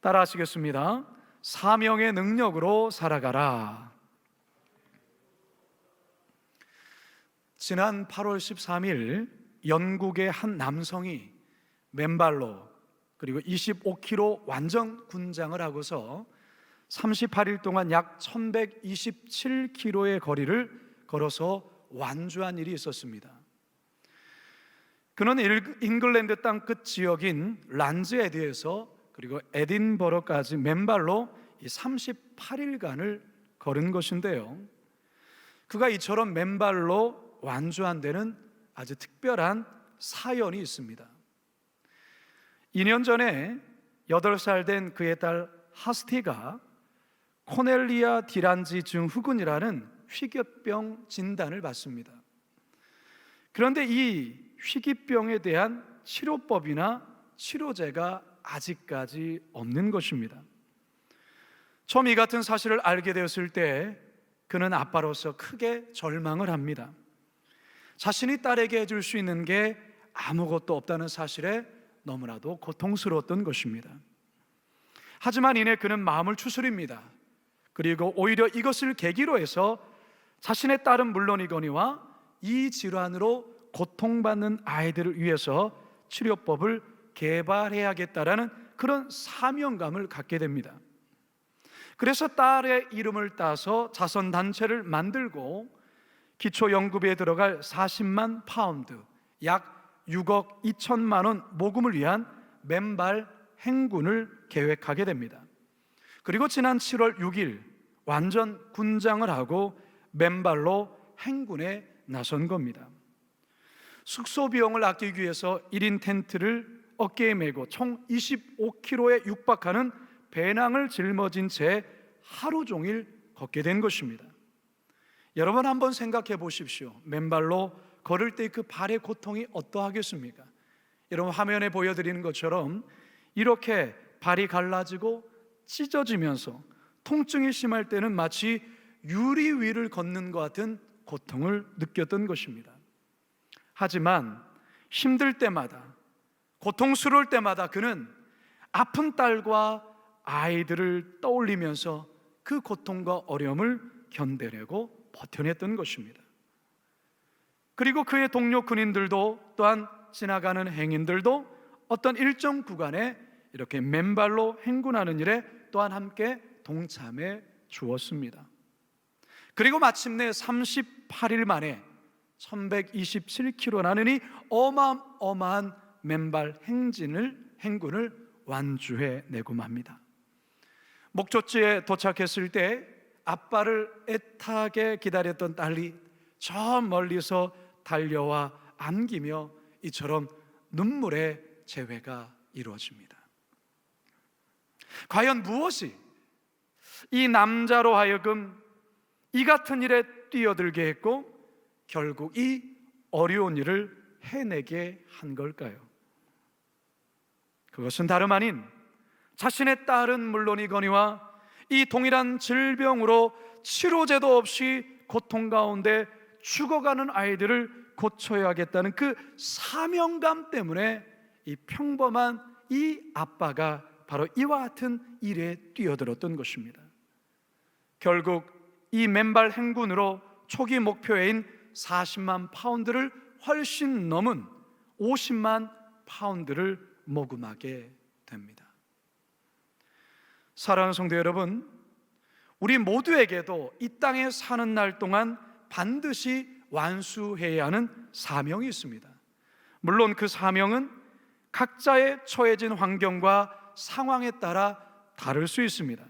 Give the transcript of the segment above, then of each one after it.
따라 하시겠습니다. 사명의 능력으로 살아가라. 지난 8월 13일 영국의 한 남성이 맨발로 그리고 25km 완전 군장을 하고서 38일 동안 약 1127km의 거리를 걸어서 완주한 일이 있었습니다. 그는 잉글랜드 땅끝 지역인 란즈에드에서 그리고 에딘버러까지 맨발로 38일간을 걸은 것인데요, 그가 이처럼 맨발로 완주한 데는 아주 특별한 사연이 있습니다. 2년 전에 8살 된 그의 딸 하스티가 코넬리아 디란지 증후군이라는 희귀병 진단을 받습니다. 그런데 이 희귀병에 대한 치료법이나 치료제가 아직까지 없는 것입니다. 처음 이 같은 사실을 알게 되었을 때 그는 아빠로서 크게 절망을 합니다. 자신이 딸에게 해줄 수 있는 게 아무것도 없다는 사실에 너무나도 고통스러웠던 것입니다. 하지만 이내 그는 마음을 추스립니다. 그리고 오히려 이것을 계기로 해서 자신의 딸은 물론이거니와 이 질환으로 고통받는 아이들을 위해서 치료법을 개발해야겠다라는 그런 사명감을 갖게 됩니다. 그래서 딸의 이름을 따서 자선단체를 만들고 기초연구비에 들어갈 40만 파운드, 약 6억 2천만 원 모금을 위한 맨발 행군을 계획하게 됩니다. 그리고 지난 7월 6일 완전 군장을 하고 맨발로 행군에 나선 겁니다. 숙소 비용을 아끼기 위해서 1인 텐트를 어깨에 메고 총 25km에 육박하는 배낭을 짊어진 채 하루 종일 걷게 된 것입니다. 여러분 한번 생각해 보십시오. 맨발로 걸을 때 그 발의 고통이 어떠하겠습니까? 여러분 화면에 보여드리는 것처럼 이렇게 발이 갈라지고 찢어지면서 통증이 심할 때는 마치 유리 위를 걷는 것 같은 고통을 느꼈던 것입니다. 하지만 힘들 때마다, 고통스러울 때마다 그는 아픈 딸과 아이들을 떠올리면서 그 고통과 어려움을 견뎌내고 버텨냈던 것입니다. 그리고 그의 동료 군인들도 또한 지나가는 행인들도 어떤 일정 구간에 이렇게 맨발로 행군하는 일에 또한 함께 동참해 주었습니다. 그리고 마침내 38일 만에 1127km라는 이 어마어마한 맨발 행군을 완주해내고 맙니다. 목적지에 도착했을 때 아빠를 애타게 기다렸던 딸이 저 멀리서 달려와 안기며 이처럼 눈물의 재회가 이루어집니다. 과연 무엇이 이 남자로 하여금 이 같은 일에 뛰어들게 했고 결국 이 어려운 일을 해내게 한 걸까요? 그것은 다름 아닌 자신의 딸은 물론이거니와 이 동일한 질병으로 치료제도 없이 고통 가운데 죽어가는 아이들을 고쳐야겠다는 그 사명감 때문에 이 평범한 이 아빠가 바로 이와 같은 일에 뛰어들었던 것입니다. 결국 이 맨발 행군으로 초기 목표인 40만 파운드를 훨씬 넘은 50만 파운드를 모금하게 됩니다. 사랑하는 성도 여러분, 우리 모두에게도 이 땅에 사는 날 동안 반드시 완수해야 하는 사명이 있습니다. 물론 그 사명은 각자의 처해진 환경과 상황에 따라 다를 수 있습니다.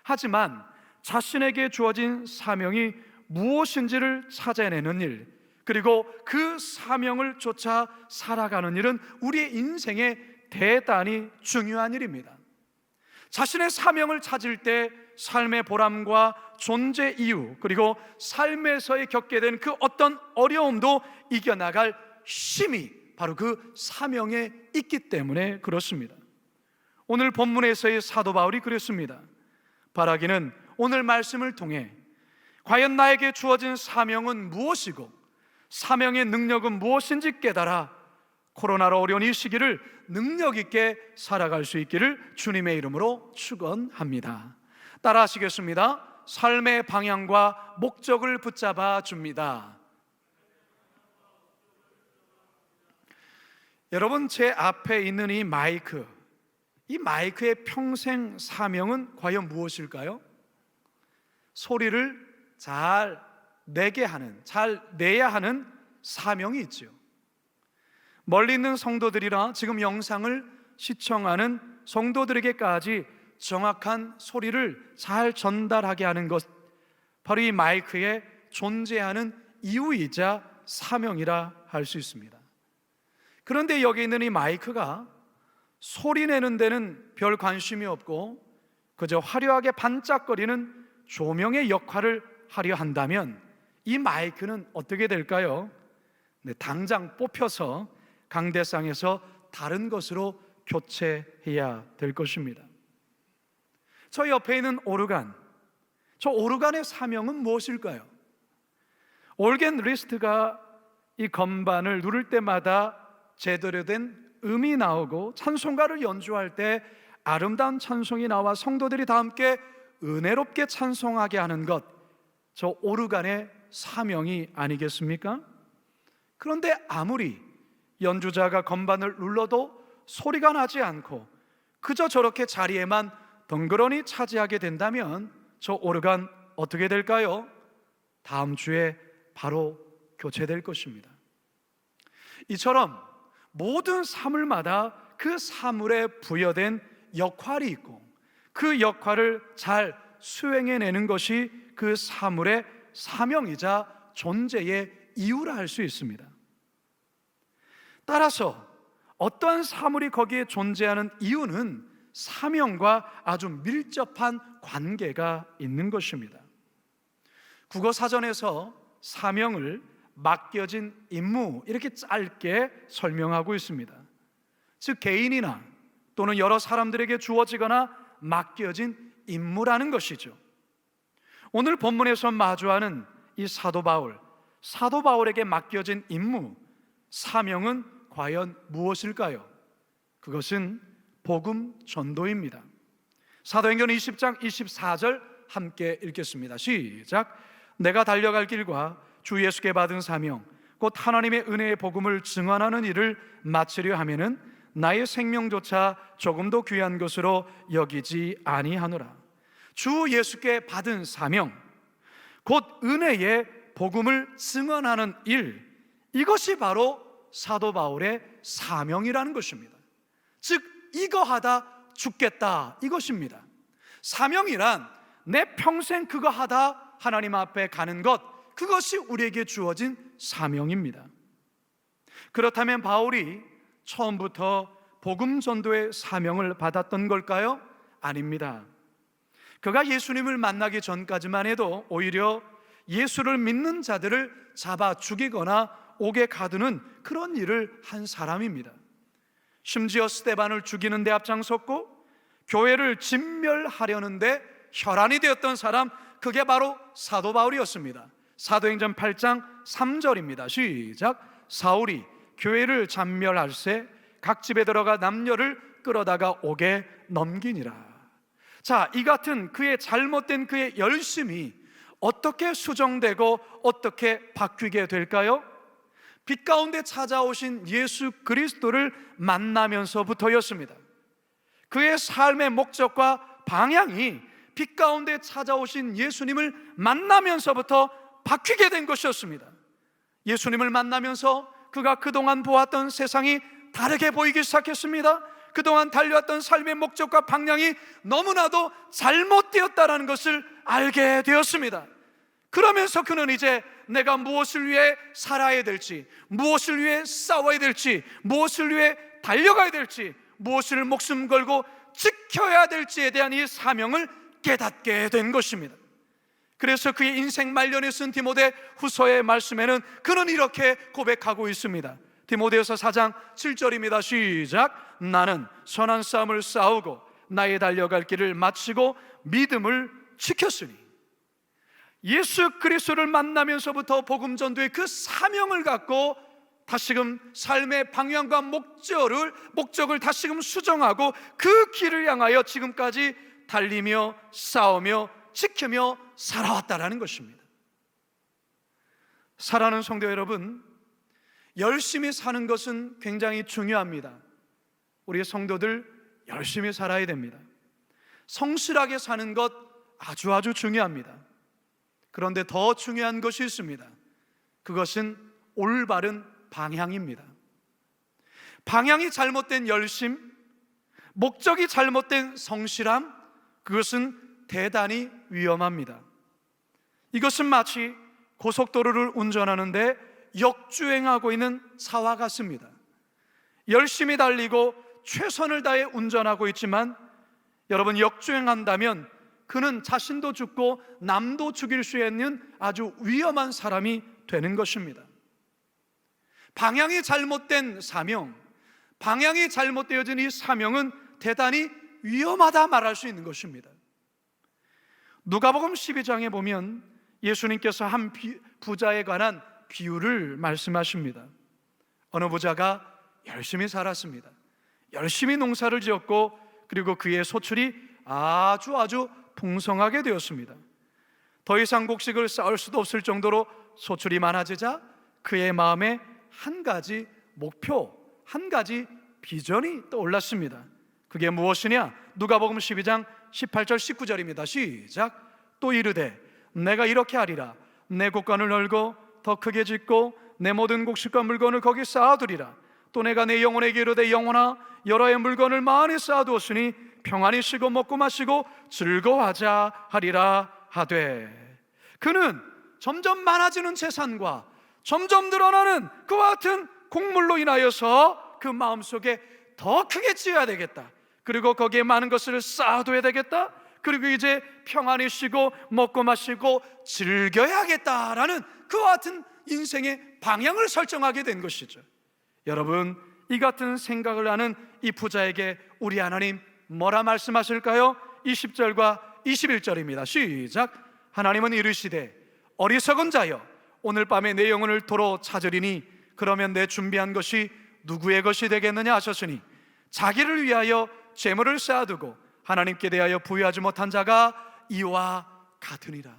하지만 자신에게 주어진 사명이 무엇인지를 찾아내는 일, 그리고 그 사명을 쫓아 살아가는 일은 우리의 인생에 대단히 중요한 일입니다. 자신의 사명을 찾을 때 삶의 보람과 존재 이유, 그리고 삶에서의 겪게 된 그 어떤 어려움도 이겨나갈 힘이 바로 그 사명에 있기 때문에 그렇습니다. 오늘 본문에서의 사도 바울이 그랬습니다. 바라기는 오늘 말씀을 통해 과연 나에게 주어진 사명은 무엇이고 사명의 능력은 무엇인지 깨달아 코로나로 어려운 이 시기를 능력 있게 살아갈 수 있기를 주님의 이름으로 축원합니다. 따라 하시겠습니다. 삶의 방향과 목적을 붙잡아 줍니다. 여러분, 제 앞에 있는 이 마이크의 평생 사명은 과연 무엇일까요? 소리를 잘 내게 하는, 잘 내야 하는 사명이 있죠. 멀리 있는 성도들이라 지금 영상을 시청하는 성도들에게까지 정확한 소리를 잘 전달하게 하는 것, 바로 이 마이크의 존재하는 이유이자 사명이라 할 수 있습니다. 그런데 여기 있는 이 마이크가 소리 내는 데는 별 관심이 없고 그저 화려하게 반짝거리는 조명의 역할을 하려 한다면 이 마이크는 어떻게 될까요? 당장 뽑혀서 강대상에서 다른 것으로 교체해야 될 것입니다. 저 옆에 있는 오르간, 저 오르간의 사명은 무엇일까요? 올겐 리스트가 이 건반을 누를 때마다 제대로 된 음이 나오고 찬송가를 연주할 때 아름다운 찬송이 나와 성도들이 다 함께 은혜롭게 찬송하게 하는 것, 저 오르간의 사명이 아니겠습니까? 그런데 아무리 연주자가 건반을 눌러도 소리가 나지 않고 그저 저렇게 자리에만 덩그러니 차지하게 된다면 저 오르간 어떻게 될까요? 다음 주에 바로 교체될 것입니다. 이처럼 모든 사물마다 그 사물에 부여된 역할이 있고 그 역할을 잘 수행해내는 것이 그 사물의 사명이자 존재의 이유라 할 수 있습니다. 따라서 어떠한 사물이 거기에 존재하는 이유는 사명과 아주 밀접한 관계가 있는 것입니다. 국어사전에서 사명을 맡겨진 임무, 이렇게 짧게 설명하고 있습니다. 즉 개인이나 또는 여러 사람들에게 주어지거나 맡겨진 임무라는 것이죠. 오늘 본문에서 마주하는 이 사도 바울에게 맡겨진 임무, 사명은 과연 무엇일까요? 그것은 복음 전도입니다. 사도행전 20장 24절 함께 읽겠습니다. 시작. 내가 달려갈 길과 주 예수께 받은 사명 곧 하나님의 은혜의 복음을 증언하는 일을 마치려 하면은 나의 생명조차 조금도 귀한 것으로 여기지 아니하노라. 주 예수께 받은 사명 곧 은혜의 복음을 증언하는 일, 이것이 바로 사도 바울의 사명이라는 것입니다. 즉 이거 하다 죽겠다, 이것입니다. 사명이란 내 평생 그거 하다 하나님 앞에 가는 것, 그것이 우리에게 주어진 사명입니다. 그렇다면 바울이 처음부터 복음 전도의 사명을 받았던 걸까요? 아닙니다. 그가 예수님을 만나기 전까지만 해도 오히려 예수를 믿는 자들을 잡아 죽이거나 옥에 가두는 그런 일을 한 사람입니다. 심지어 스데반을 죽이는 데 앞장섰고 교회를 진멸하려는데 혈안이 되었던 사람, 그게 바로 사도 바울이었습니다. 사도행전 8장 3절입니다. 시작. 사울이 교회를 잔멸할새 각 집에 들어가 남녀를 끌어다가 옥에 넘기니라. 자, 이 같은 그의 잘못된 그의 열심이 어떻게 수정되고 어떻게 바뀌게 될까요? 빛 가운데 찾아오신 예수 그리스도를 만나면서부터였습니다. 그의 삶의 목적과 방향이 빛 가운데 찾아오신 예수님을 만나면서부터 바뀌게 된 것이었습니다. 예수님을 만나면서 그가 그동안 보았던 세상이 다르게 보이기 시작했습니다. 그동안 달려왔던 삶의 목적과 방향이 너무나도 잘못되었다는 것을 알게 되었습니다. 그러면서 그는 이제 내가 무엇을 위해 살아야 될지, 무엇을 위해 싸워야 될지, 무엇을 위해 달려가야 될지, 무엇을 목숨 걸고 지켜야 될지에 대한 이 사명을 깨닫게 된 것입니다. 그래서 그의 인생 말년에 쓴 디모데 후서의 말씀에는 그는 이렇게 고백하고 있습니다. 디모데후서 4장 7절입니다. 시작. 나는 선한 싸움을 싸우고 나의 달려갈 길을 마치고 믿음을 지켰으니. 예수 그리스도를 만나면서부터 복음 전도의 그 사명을 갖고 다시금 삶의 방향과 목적을 다시금 수정하고 그 길을 향하여 지금까지 달리며 싸우며 지키며 살아왔다라는 것입니다. 사랑하는 성도 여러분, 열심히 사는 것은 굉장히 중요합니다. 우리 성도들 열심히 살아야 됩니다. 성실하게 사는 것 아주 중요합니다. 그런데 더 중요한 것이 있습니다. 그것은 올바른 방향입니다. 방향이 잘못된 열심, 목적이 잘못된 성실함, 그것은 대단히 위험합니다. 이것은 마치 고속도로를 운전하는데 역주행하고 있는 차와 같습니다. 열심히 달리고 최선을 다해 운전하고 있지만 여러분, 역주행한다면 그는 자신도 죽고 남도 죽일 수 있는 아주 위험한 사람이 되는 것입니다. 방향이 잘못된 사명, 방향이 잘못되어진 이 사명은 대단히 위험하다 말할 수 있는 것입니다. 누가복음 12장에 보면 예수님께서 한 부자에 관한 비유를 말씀하십니다. 어느 부자가 열심히 살았습니다. 열심히 농사를 지었고 그리고 그의 소출이 아주 풍성하게 되었습니다. 더 이상 곡식을 쌓을 수도 없을 정도로 소출이 많아지자 그의 마음에 한 가지 목표, 한 가지 비전이 떠올랐습니다. 그게 무엇이냐? 누가복음 12장 18절 19절입니다. 시작. 또 이르되 내가 이렇게 하리라. 내 곳간을 널고 더 크게 짓고 내 모든 곡식과 물건을 거기 쌓아두리라. 또 내가 내 영혼에게 이르되 영혼아, 여러 해 물건을 많이 쌓아두었으니 평안히 쉬고 먹고 마시고 즐거워하자 하리라 하되, 그는 점점 많아지는 재산과 점점 늘어나는 그와 같은 곡물로 인하여서 그 마음속에 더 크게 지어야 되겠다, 그리고 거기에 많은 것을 쌓아둬야 되겠다, 그리고 이제 평안히 쉬고 먹고 마시고 즐겨야겠다라는 그와 같은 인생의 방향을 설정하게 된 것이죠. 여러분, 이 같은 생각을 하는 이 부자에게 우리 하나님 뭐라 말씀하실까요? 20절과 21절입니다. 시작. 하나님은 이르시되 어리석은 자여, 오늘 밤에 내 영혼을 도로 찾으리니 그러면 내 준비한 것이 누구의 것이 되겠느냐 하셨으니, 자기를 위하여 재물을 쌓아두고 하나님께 대하여 부여하지 못한 자가 이와 같으니라.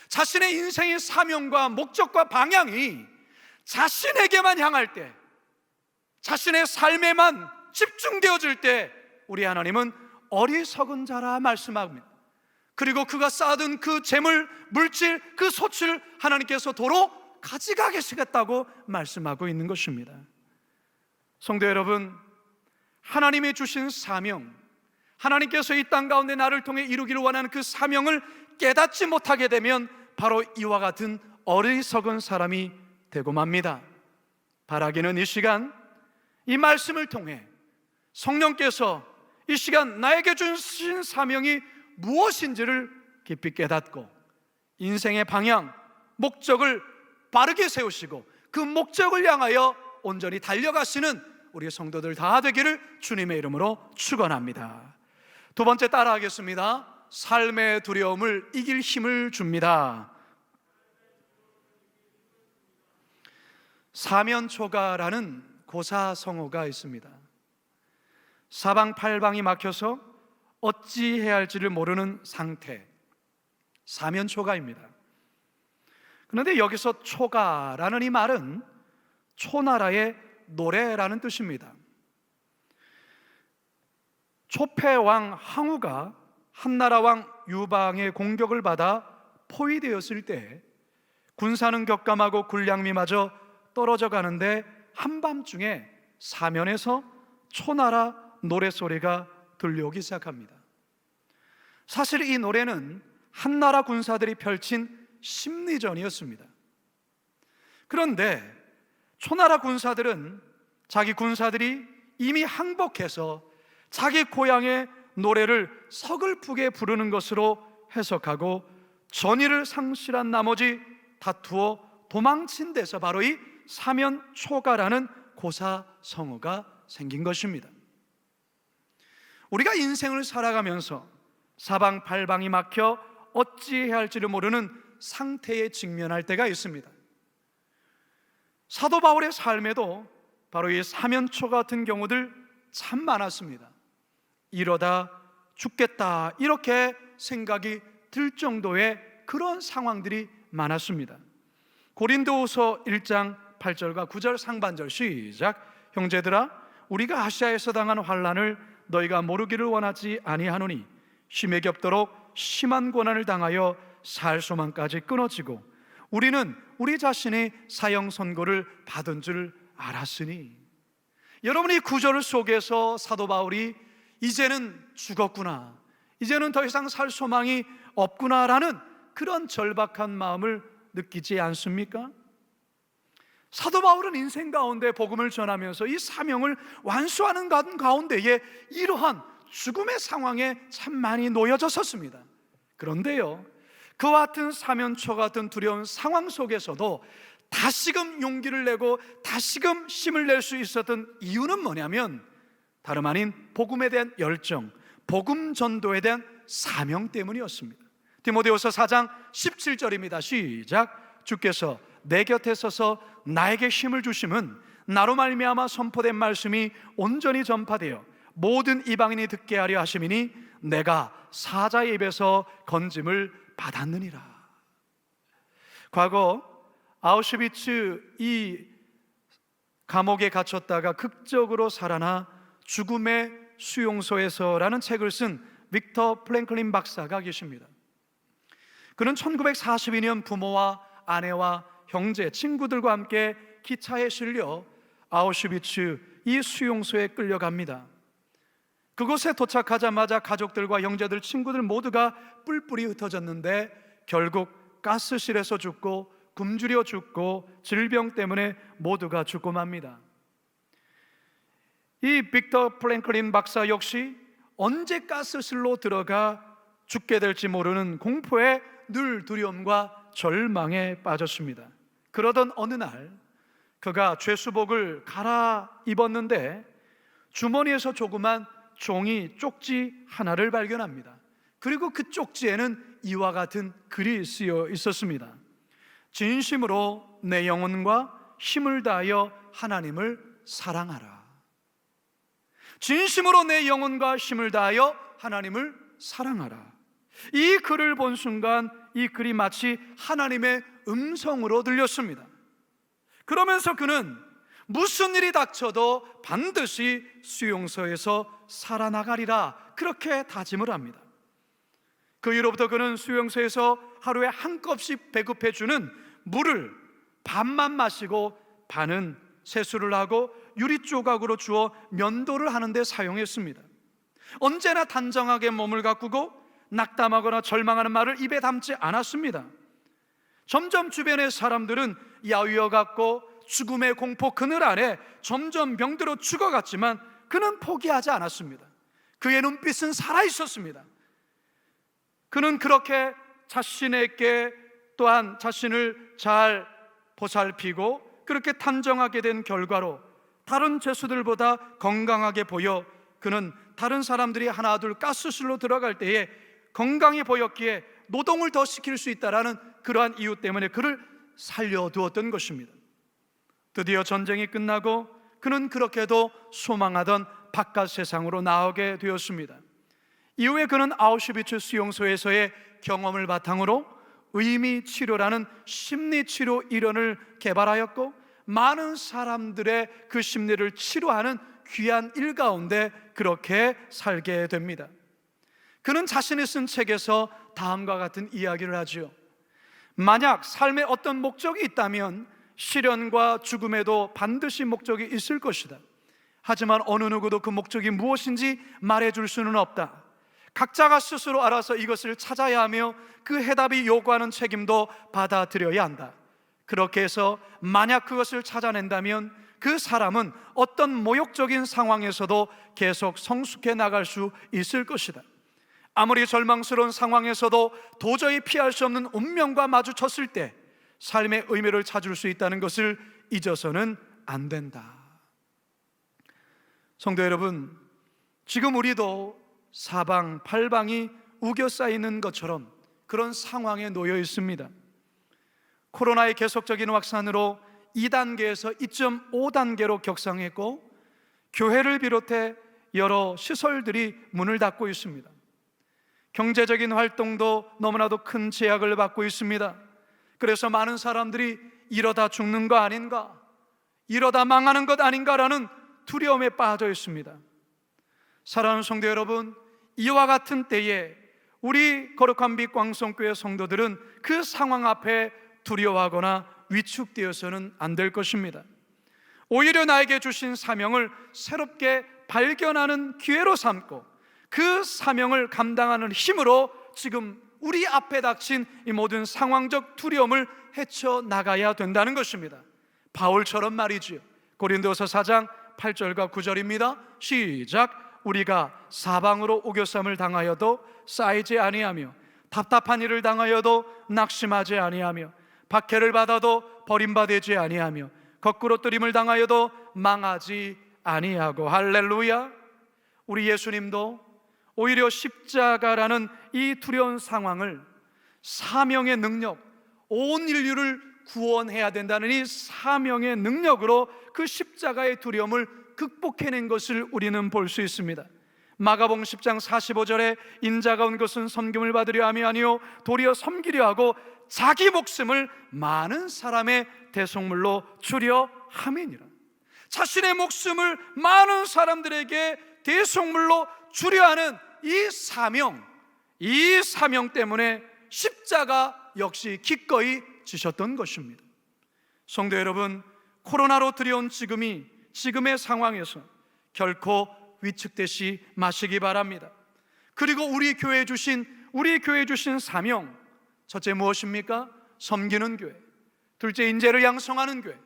자신의 인생의 사명과 목적과 방향이 자신에게만 향할 때, 자신의 삶에만 집중되어질 때 우리 하나님은 어리석은 자라 말씀합니다. 그리고 그가 쌓아둔 그 재물, 물질, 그 소출 하나님께서 도로 가져가시겠다고 말씀하고 있는 것입니다. 성도 여러분, 하나님이 주신 사명, 하나님께서 이 땅 가운데 나를 통해 이루기를 원하는 그 사명을 깨닫지 못하게 되면 바로 이와 같은 어리석은 사람이 되고 맙니다. 바라기는 이 시간 이 말씀을 통해 성령께서 이 시간 나에게 주신 사명이 무엇인지를 깊이 깨닫고 인생의 방향, 목적을 바르게 세우시고 그 목적을 향하여 온전히 달려가시는 우리 성도들 다 되기를 주님의 이름으로 축원합니다. 두 번째 따라하겠습니다. 삶의 두려움을 이길 힘을 줍니다. 사면초가라는 고사성어가 있습니다. 사방팔방이 막혀서 어찌해야 할지를 모르는 상태, 사면초가입니다. 그런데 여기서 초가라는 이 말은 초나라의 노래라는 뜻입니다. 초패왕 항우가 한나라 왕 유방의 공격을 받아 포위되었을 때 군사는 격감하고 군량미마저 떨어져 가는데 한밤중에 사면에서 초나라 노래소리가 들려오기 시작합니다. 사실 이 노래는 한나라 군사들이 펼친 심리전이었습니다. 그런데 초나라 군사들은 자기 군사들이 이미 항복해서 자기 고향의 노래를 서글프게 부르는 것으로 해석하고 전의를 상실한 나머지 다투어 도망친 데서 바로 이 사면초가라는 고사성어가 생긴 것입니다. 우리가 인생을 살아가면서 사방팔방이 막혀 어찌해야 할지를 모르는 상태에 직면할 때가 있습니다. 사도 바울의 삶에도 바로 이 사면초 같은 경우들 참 많았습니다. 이러다 죽겠다 이렇게 생각이 들 정도의 그런 상황들이 많았습니다. 고린도후서 1장 8절과 9절 상반절 시작. 형제들아, 우리가 아시아에서 당한 환난을 너희가 모르기를 원하지 아니하노니 심에 겹도록 심한 고난을 당하여 살 소망까지 끊어지고 우리는 우리 자신이 사형 선고를 받은 줄 알았으니. 여러분이 구절 속에서 사도 바울이 이제는 죽었구나, 이제는 더 이상 살 소망이 없구나라는 그런 절박한 마음을 느끼지 않습니까? 사도 바울은 인생 가운데 복음을 전하면서 이 사명을 완수하는 가운데에 이러한 죽음의 상황에 참 많이 놓여졌었습니다. 그런데요, 그와 같은 사면초 같은 두려운 상황 속에서도 다시금 용기를 내고 다시금 힘을 낼 수 있었던 이유는 뭐냐면 다름 아닌 복음에 대한 열정, 복음 전도에 대한 사명 때문이었습니다. 디모데후서 4장 17절입니다. 시작. 주께서 내 곁에 서서 나에게 힘을 주심은 나로 말미암아 선포된 말씀이 온전히 전파되어 모든 이방인이 듣게 하려 하심이니 내가 사자의 입에서 건짐을 받았느니라. 과거 아우슈비츠 이 감옥에 갇혔다가 극적으로 살아나 죽음의 수용소에서라는 책을 쓴 빅터 프랭클린 박사가 계십니다. 그는 1942년 부모와 아내와 형제, 친구들과 함께 기차에 실려 아우슈비츠 이 수용소에 끌려갑니다. 그곳에 도착하자마자 가족들과 형제들, 친구들 모두가 뿔뿔이 흩어졌는데 결국 가스실에서 죽고 굶주려 죽고 질병 때문에 모두가 죽고 맙니다. 이 빅터 프랭클린 박사 역시 언제 가스실로 들어가 죽게 될지 모르는 공포에 늘 두려움과 절망에 빠졌습니다. 그러던 어느 날 그가 죄수복을 갈아입었는데 주머니에서 조그만 종이 쪽지 하나를 발견합니다. 그리고 그 쪽지에는 이와 같은 글이 쓰여 있었습니다. 진심으로 내 영혼과 힘을 다하여 하나님을 사랑하라. 진심으로 내 영혼과 힘을 다하여 하나님을 사랑하라. 이 글을 본 순간 이 글이 마치 하나님의 음성으로 들렸습니다. 그러면서 그는 무슨 일이 닥쳐도 반드시 수용소에서 살아나가리라 그렇게 다짐을 합니다. 그 이후로부터 그는 수용소에서 하루에 한 컵씩 배급해주는 물을 반만 마시고 반은 세수를 하고 유리 조각으로 주어 면도를 하는 데 사용했습니다. 언제나 단정하게 몸을 가꾸고 낙담하거나 절망하는 말을 입에 담지 않았습니다. 점점 주변의 사람들은 야위어 같고 죽음의 공포 그늘 아래 점점 병들어 죽어갔지만 그는 포기하지 않았습니다. 그의 눈빛은 살아있었습니다. 그는 그렇게 자신에게 또한 자신을 잘 보살피고 그렇게 단정하게 된 결과로 다른 죄수들보다 건강하게 보여 그는 다른 사람들이 하나 둘 가스실로 들어갈 때에 건강해 보였기에 노동을 더 시킬 수 있다라는 그러한 이유 때문에 그를 살려두었던 것입니다. 드디어 전쟁이 끝나고 그는 그렇게도 소망하던 바깥 세상으로 나오게 되었습니다. 이후에 그는 아우슈비츠 수용소에서의 경험을 바탕으로 의미치료라는 심리치료 이론을 개발하였고 많은 사람들의 그 심리를 치료하는 귀한 일 가운데 그렇게 살게 됩니다. 그는 자신이 쓴 책에서 다음과 같은 이야기를 하죠. 만약 삶에 어떤 목적이 있다면 시련과 죽음에도 반드시 목적이 있을 것이다. 하지만 어느 누구도 그 목적이 무엇인지 말해줄 수는 없다. 각자가 스스로 알아서 이것을 찾아야 하며 그 해답이 요구하는 책임도 받아들여야 한다. 그렇게 해서 만약 그것을 찾아낸다면 그 사람은 어떤 모욕적인 상황에서도 계속 성숙해 나갈 수 있을 것이다. 아무리 절망스러운 상황에서도 도저히 피할 수 없는 운명과 마주쳤을 때 삶의 의미를 찾을 수 있다는 것을 잊어서는 안 된다. 성도 여러분, 지금 우리도 사방팔방이 우겨싸이는 것처럼 그런 상황에 놓여 있습니다. 코로나의 계속적인 확산으로 2단계에서 2.5단계로 격상했고 교회를 비롯해 여러 시설들이 문을 닫고 있습니다. 경제적인 활동도 너무나도 큰 제약을 받고 있습니다. 그래서 많은 사람들이 이러다 죽는 거 아닌가, 이러다 망하는 것 아닌가라는 두려움에 빠져 있습니다. 사랑하는 성도 여러분, 이와 같은 때에 우리 거룩한 빛 광성교회 성도들은 그 상황 앞에 두려워하거나 위축되어서는 안 될 것입니다. 오히려 나에게 주신 사명을 새롭게 발견하는 기회로 삼고 그 사명을 감당하는 힘으로 지금 우리 앞에 닥친 이 모든 상황적 두려움을 헤쳐나가야 된다는 것입니다. 바울처럼 말이지요. 고린도서 4장 8절과 9절입니다. 시작. 우리가 사방으로 오교삼을 당하여도 쌓이지 아니하며 답답한 일을 당하여도 낙심하지 아니하며 박해를 받아도 버림받지 아니하며 거꾸로 뜨림을 당하여도 망하지 아니하고. 할렐루야. 우리 예수님도 오히려 십자가라는 이 두려운 상황을 사명의 능력, 온 인류를 구원해야 된다는 이 사명의 능력으로 그 십자가의 두려움을 극복해낸 것을 우리는 볼 수 있습니다. 마가복음 10장 45절에 인자가 온 것은 섬김을 받으려 함이 아니요 도리어 섬기려 하고 자기 목숨을 많은 사람의 대속물로 주려 함이니라. 자신의 목숨을 많은 사람들에게 대속물로 주려 하는 이 사명 때문에 십자가 역시 기꺼이 지셨던 것입니다. 성도 여러분, 코로나로 들여온 지금의 상황에서 결코 위축되지 마시기 바랍니다. 그리고 우리 교회에 주신 사명, 첫째 무엇입니까? 섬기는 교회, 둘째 인재를 양성하는 교회,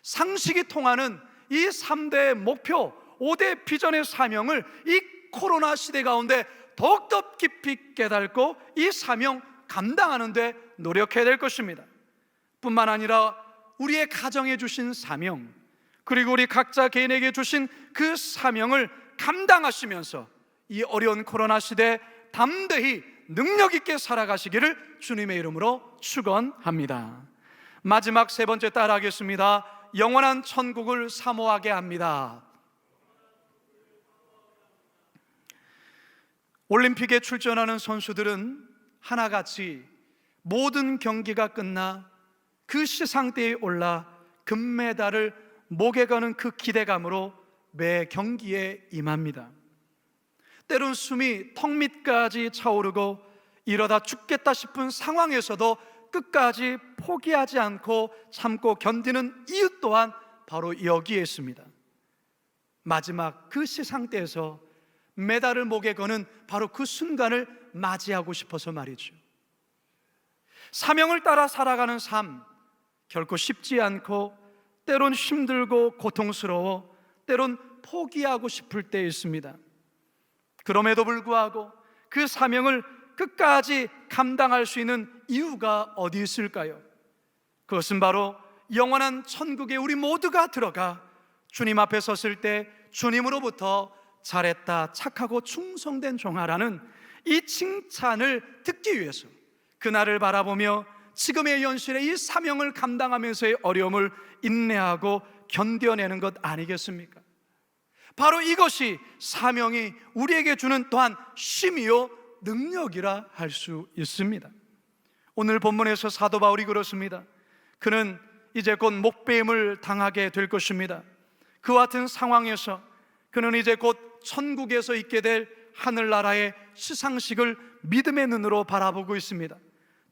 상식이 통하는 이 3대 목표, 5대 비전의 사명을 이 코로나 시대 가운데 더욱더 깊이 깨닫고 이 사명 감당하는 데 노력해야 될 것입니다. 뿐만 아니라 우리의 가정에 주신 사명, 그리고 우리 각자 개인에게 주신 그 사명을 감당하시면서 이 어려운 코로나 시대에 담대히 능력 있게 살아가시기를 주님의 이름으로 축원합니다. 마지막 세 번째 따라하겠습니다. 영원한 천국을 사모하게 합니다. 올림픽에 출전하는 선수들은 하나같이 모든 경기가 끝나 그 시상대에 올라 금메달을 목에 거는 그 기대감으로 매 경기에 임합니다. 때론 숨이 턱 밑까지 차오르고 이러다 죽겠다 싶은 상황에서도 끝까지 포기하지 않고 참고 견디는 이유 또한 바로 여기에 있습니다. 마지막 그 시상대에서 메달을 목에 거는 바로 그 순간을 맞이하고 싶어서 말이죠. 사명을 따라 살아가는 삶, 결코 쉽지 않고 때론 힘들고 고통스러워 때론 포기하고 싶을 때 있습니다. 그럼에도 불구하고 그 사명을 끝까지 감당할 수 있는 이유가 어디 있을까요? 그것은 바로 영원한 천국에 우리 모두가 들어가 주님 앞에 섰을 때 주님으로부터 잘했다, 착하고 충성된 종아라는 이 칭찬을 듣기 위해서 그날을 바라보며 지금의 현실에 이 사명을 감당하면서의 어려움을 인내하고 견뎌내는 것 아니겠습니까? 바로 이것이 사명이 우리에게 주는 또한 힘이요 능력이라 할 수 있습니다. 오늘 본문에서 사도 바울이 그렇습니다. 그는 이제 곧 목배임을 당하게 될 것입니다. 그와 같은 상황에서 그는 이제 곧 천국에서 있게 될 하늘나라의 시상식을 믿음의 눈으로 바라보고 있습니다.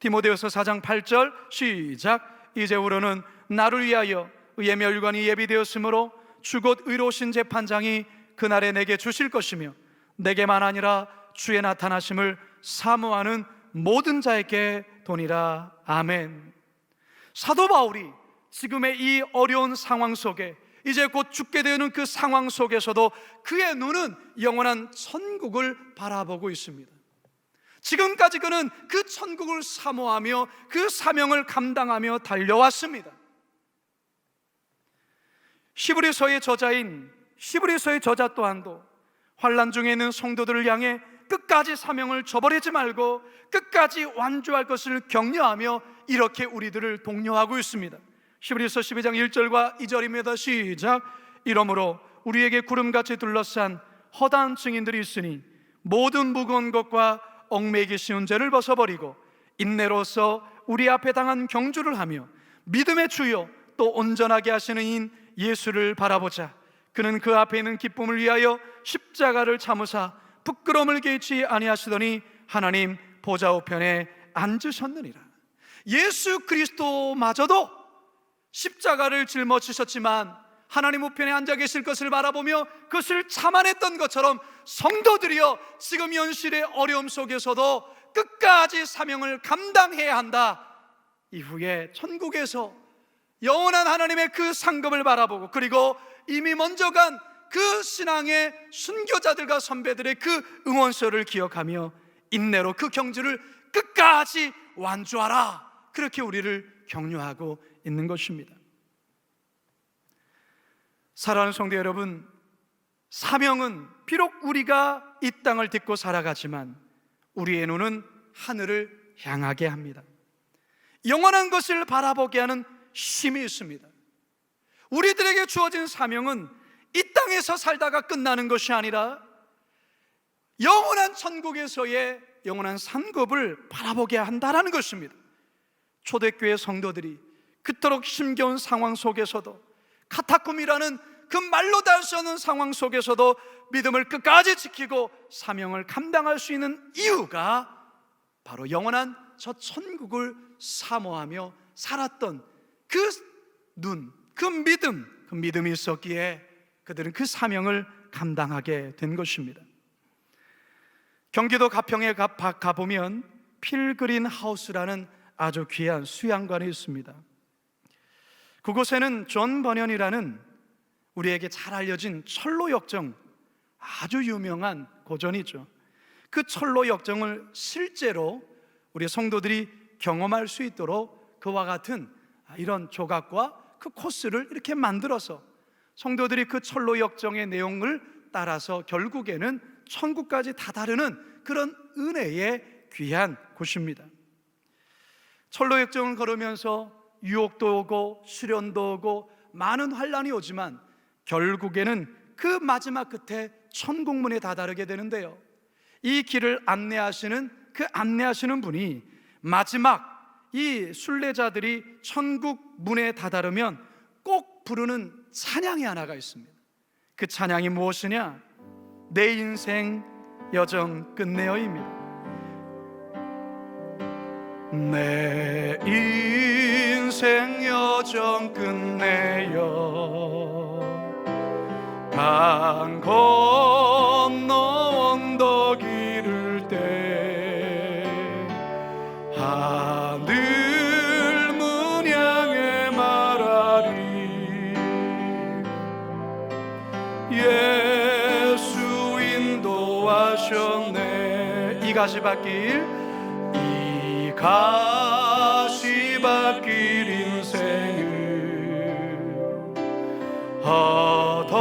디모데후서 4장 8절 시작. 이제후로는 나를 위하여 의의 멸관이 예비되었으므로 주 곧 의로우신 재판장이 그날에 내게 주실 것이며 내게만 아니라 주의 나타나심을 사모하는 모든 자에게 도니라. 아멘. 사도 바울이 지금의 이 어려운 상황 속에 이제 곧 죽게 되는 그 상황 속에서도 그의 눈은 영원한 천국을 바라보고 있습니다. 지금까지 그는 그 천국을 사모하며 그 사명을 감당하며 달려왔습니다. 히브리서의 저자 또한도 환난 중에 있는 성도들을 향해 끝까지 사명을 저버리지 말고 끝까지 완주할 것을 격려하며 이렇게 우리들을 독려하고 있습니다. 히브리서 12장 1절과 2절입니다. 시작. 이러므로 우리에게 구름같이 둘러싼 허다한 증인들이 있으니 모든 무거운 것과 얽매이기 쉬운 죄를 벗어버리고 인내로서 우리 앞에 당한 경주를 하며 믿음의 주요 또 온전하게 하시는 이인 예수를 바라보자. 그는 그 앞에 있는 기쁨을 위하여 십자가를 참으사 부끄러움을 개의치 아니하시더니 하나님 보좌 우편에 앉으셨느니라. 예수 그리스도마저도 십자가를 짊어지셨지만 하나님 우편에 앉아 계실 것을 바라보며 그것을 참아냈던 것처럼 성도들이여 지금 현실의 어려움 속에서도 끝까지 사명을 감당해야 한다. 이후에 천국에서 영원한 하나님의 그 상급을 바라보고, 그리고 이미 먼저 간 그 신앙의 순교자들과 선배들의 그 응원서를 기억하며 인내로 그 경주를 끝까지 완주하라, 그렇게 우리를 격려하고 있는 것입니다. 사랑하는 성도 여러분, 사명은 비록 우리가 이 땅을 딛고 살아가지만 우리의 눈은 하늘을 향하게 합니다. 영원한 것을 바라보게 하는 힘이 있습니다. 우리들에게 주어진 사명은 이 땅에서 살다가 끝나는 것이 아니라 영원한 천국에서의 영원한 상급을 바라보게 한다는 것입니다. 초대교회 성도들이 그토록 힘겨운 상황 속에서도, 카타콤이라는 그 말로 다 할 수 없는 상황 속에서도 믿음을 끝까지 지키고 사명을 감당할 수 있는 이유가 바로 영원한 저 천국을 사모하며 살았던 그 눈, 그 믿음이 있었기에 그들은 그 사명을 감당하게 된 것입니다. 경기도 가평에 가보면 필그린 하우스라는 아주 귀한 수양관이 있습니다. 그곳에는 존 버년이라는 우리에게 잘 알려진 철로 역정, 아주 유명한 고전이죠. 그 철로 역정을 실제로 우리 성도들이 경험할 수 있도록 그와 같은 이런 조각과 그 코스를 이렇게 만들어서 성도들이 그 철로 역정의 내용을 따라서 결국에는 천국까지 다다르는 그런 은혜의 귀한 곳입니다. 철로 역정을 걸으면서 유혹도 오고 시련도 오고 많은 환란이 오지만 결국에는 그 마지막 끝에 천국문에 다다르게 되는데요, 이 길을 안내하시는 분이 마지막 이 순례자들이 천국 문에 다다르면 꼭 부르는 찬양이 하나가 있습니다. 그 찬양이 무엇이냐? 내 인생 여정 끝내어입니다. 내 인생 여정 끝내어 강 건너 언덕 이를 때 하늘 문 향해 말하리 예수 인도하셨네. 이 가시밭길 인생을 허덕이면서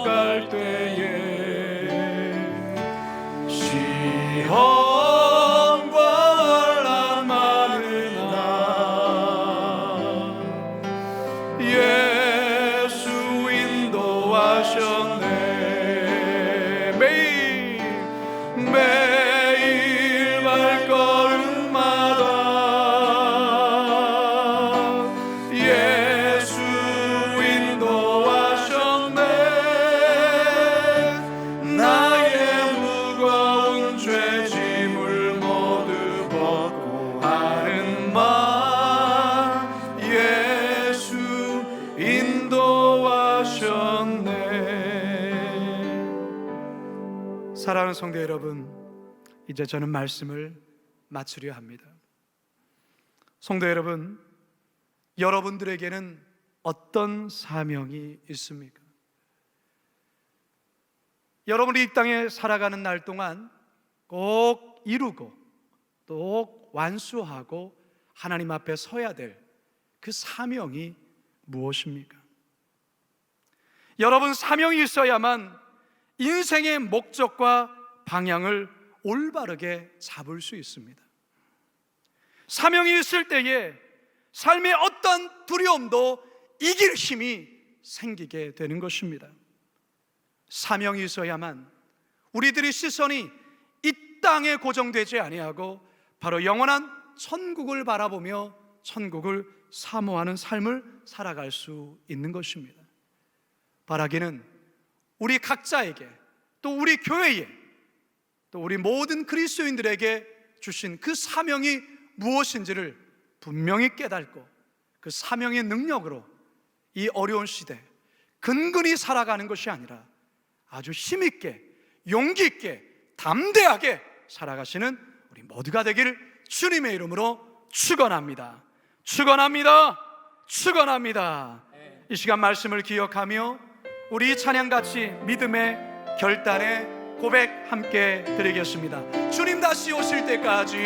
갈 때에 시험과 환난 많으나 예수 인도하셨네. 매일 발걸음마다 예수 인도하셨네. 나의 무거운 죄짐을 모두 벗고 하는 말 예수 인도하셨네. 사랑하는 성도 여러분, 이제 저는 말씀을 마치려 합니다. 성도 여러분, 여러분들에게는 어떤 사명이 있습니까? 여러분이 이 땅에 살아가는 날 동안 꼭 이루고 또 완수하고 하나님 앞에 서야 될 그 사명이 무엇입니까? 여러분, 사명이 있어야만 인생의 목적과 방향을 올바르게 잡을 수 있습니다. 사명이 있을 때에 삶의 어떤 두려움도 이길 힘이 생기게 되는 것입니다. 사명이 있어야만 우리들의 시선이 이 땅에 고정되지 아니하고 바로 영원한 천국을 바라보며 천국을 사모하는 삶을 살아갈 수 있는 것입니다. 바라기는 우리 각자에게, 또 우리 교회에, 또 우리 모든 그리스도인들에게 주신 그 사명이 무엇인지를 분명히 깨닫고 그 사명의 능력으로 이 어려운 시대 근근히 살아가는 것이 아니라 아주 힘있게, 용기 있게, 담대하게 살아가시는 우리 모두가 되기를 주님의 이름으로 축원합니다. 축원합니다. 축원합니다. 이 시간 말씀을 기억하며 우리 찬양같이 믿음의 결단의 고백 함께 드리겠습니다. 주님 다시 오실 때까지,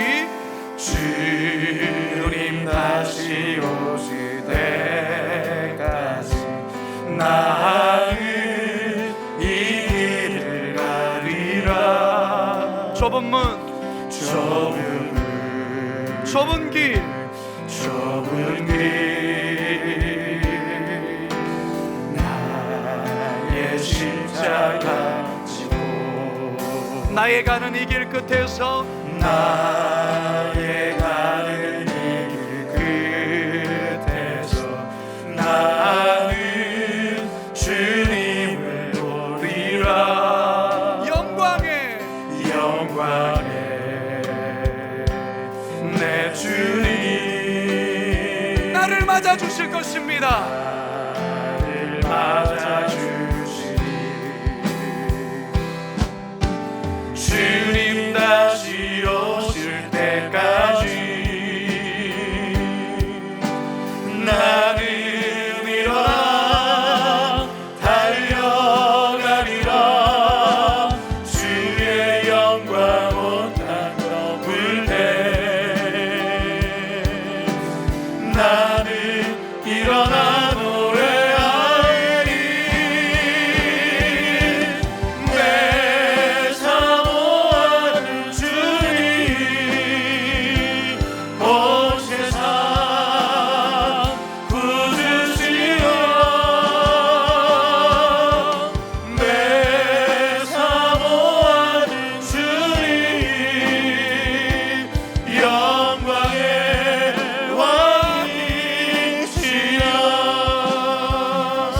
주님 다시 오실 때까지 나는 이 길을 가리라. 좁은 문, 좁은 길, 나의 십자가 지고 나의 가는 이 길 끝에서, 나의 가는 이 길 끝에서 나는 주님을 보리라. 영광에 내 주님 나를 맞아 주실 것입니다. 나를 맞아 주시리. 주님 다시 오실 때까지 나는 일어나 달려가리라. 주의 영광 온 땅으로 불 때 나는 일어나 노래하리. 내 사모하는 주님 온 세상 구주시오. 내 사모하는 주님 영광의 왕이시여.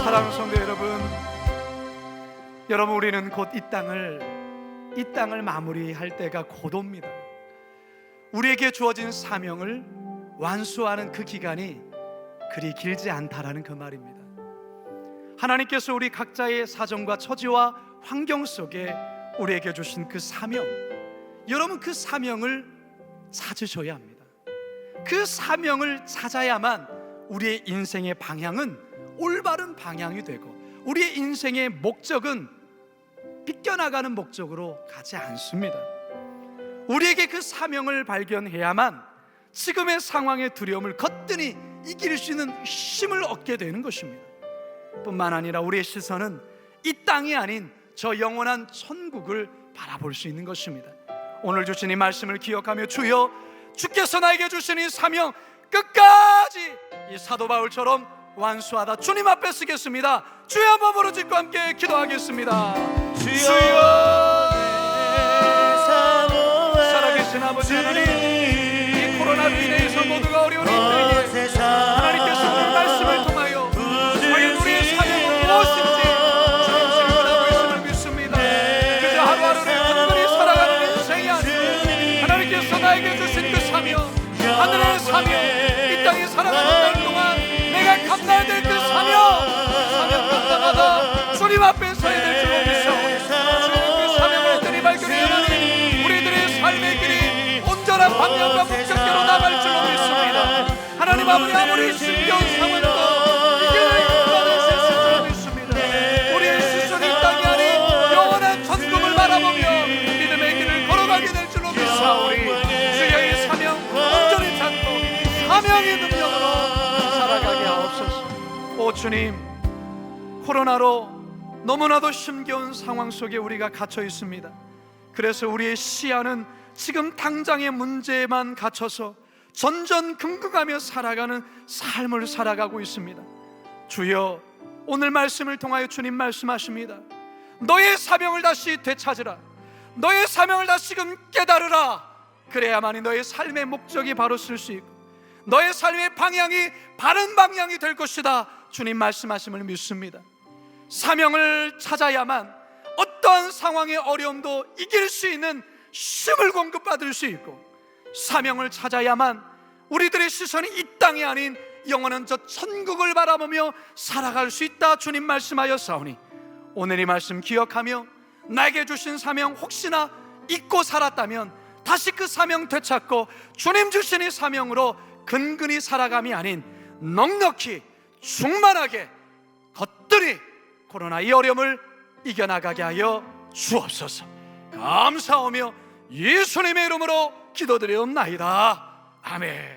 사랑하는 성도 여러분, 우리는 곧 이 땅을 마무리할 때가 곧 옵니다. 우리에게 주어진 사명을 완수하는 그 기간이 그리 길지 않다라는 그 말입니다. 하나님께서 우리 각자의 사정과 처지와 환경 속에 우리에게 주신 그 사명, 여러분 그 사명을 찾으셔야 합니다. 그 사명을 찾아야만 우리의 인생의 방향은 올바른 방향이 되고 우리의 인생의 목적은 비껴나가는 목적으로 가지 않습니다. 우리에게 그 사명을 발견해야만 지금의 상황의 두려움을 거뜬히 이길 수 있는 힘을 얻게 되는 것입니다. 뿐만 아니라 우리의 시선은 이 땅이 아닌 저 영원한 천국을 바라볼 수 있는 것입니다. 오늘 주신 이 말씀을 기억하며, 주여 주께서 나에게 주신 이 사명 끝까지 이 사도 바울처럼 완수하다 주님 앞에 쓰겠습니다. 주여 한번 부르짖고 함께 기도하겠습니다. 주여, 살아계신 아버지 하나님, 이 코로나로 인해서 모두가 어려운 이 때에 하나님께서 오늘 말씀을 통하여 과연 우리의 사명은 무엇인지 주님 질문하고 있음을 믿습니다. 그저 하루하루를 간절히 살아가는 인생이 아니고 하나님께서 나에게 주신 그 사명, 하늘의 사명, 이 땅에 살아가는 날 동안 내가 감당해야 될 그 사명 감당하다 주님 앞에 서야 될 줄 믿사오니 주님 그 사명을 들이 발견해야만 우리들의 삶의 길이 온전한 방향과 목적대로 나갈 줄로 믿습니다. 하나님 아무리 힘겨운 상황도 이겨낼 힘받으실 줄로 믿습니다. 우리의 시선이 이 땅이 아닌 영원한 천국을 바라보며 믿음의 길을 걸어가게 될 줄로 믿사오니 주의 사명 온전히 찾고 사명의 능력으로 살아가게 하옵소서. 오 주님, 코로나로 너무나도 힘겨운 상황 속에 우리가 갇혀 있습니다. 그래서 우리의 시야는 지금 당장의 문제에만 갇혀서 전전긍긍하며 살아가는 삶을 살아가고 있습니다. 주여, 오늘 말씀을 통하여 주님 말씀하십니다. 너의 사명을 다시 되찾으라. 너의 사명을 다시금 깨달으라. 그래야만이 너의 삶의 목적이 바로 쓸 수 있고 너의 삶의 방향이 바른 방향이 될 것이다. 주님 말씀하심을 믿습니다. 사명을 찾아야만 어떠한 상황의 어려움도 이길 수 있는 힘을 공급받을 수 있고, 사명을 찾아야만 우리들의 시선이 이 땅이 아닌 영원한 저 천국을 바라보며 살아갈 수 있다. 주님 말씀하였사오니 오늘 이 말씀 기억하며 나에게 주신 사명 혹시나 잊고 살았다면 다시 그 사명 되찾고 주님 주신 이 사명으로 근근히 살아감이 아닌 넉넉히 충만하게 겉들이 코로나 이 어려움을 이겨나가게 하여 주옵소서. 감사하며 예수님의 이름으로 기도드리옵나이다. 아멘.